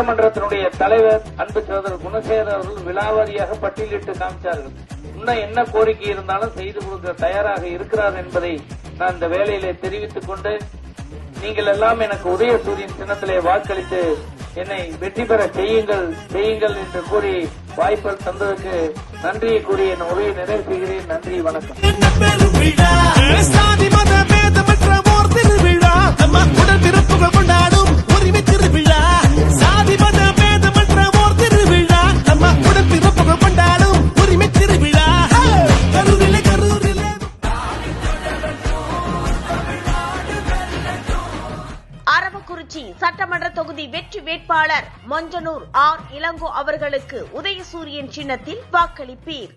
சட்டமன்றத்தினுடைய தலைவர் அன்பு சகோதரர் குணசேகர் அவர்கள் விலாவாரியாக பட்டியலிட்டு காமிச்சார்கள். இன்னும் என்ன கோரிக்கை இருந்தாலும் செய்து கொடுக்க தயாராக இருக்கிறார் என்பதை நான் இந்த வேளையிலே தெரிவித்துக் கொண்டு, நீங்கள் எல்லாம் எனக்கு உதயசூரியன் சின்னத்திலே வாக்களித்து என்னை வெற்றி பெற செய்யுங்கள் என்று கூறி வாய்ப்பு தந்ததற்கு நன்றியை கூறி என் உரையை நிறைவு செய்கிறேன். நன்றி, வணக்கம். கொண்டாடும் உரிமை திருவிழா, சாதி மத பேதமற்ற ஓர் திருவிழா, நம்ம உடன் பிறப்புகள் கொண்டாடும் உரிமை திருவிழா. அரவக்குறிச்சி சட்டமன்ற தொகுதி வெற்றி வேட்பாளர் மஞ்சனூர் ஆர். இளங்கோ அவர்களுக்கு உதயசூரியன் சின்னத்தில் வாக்களிப்பீர்.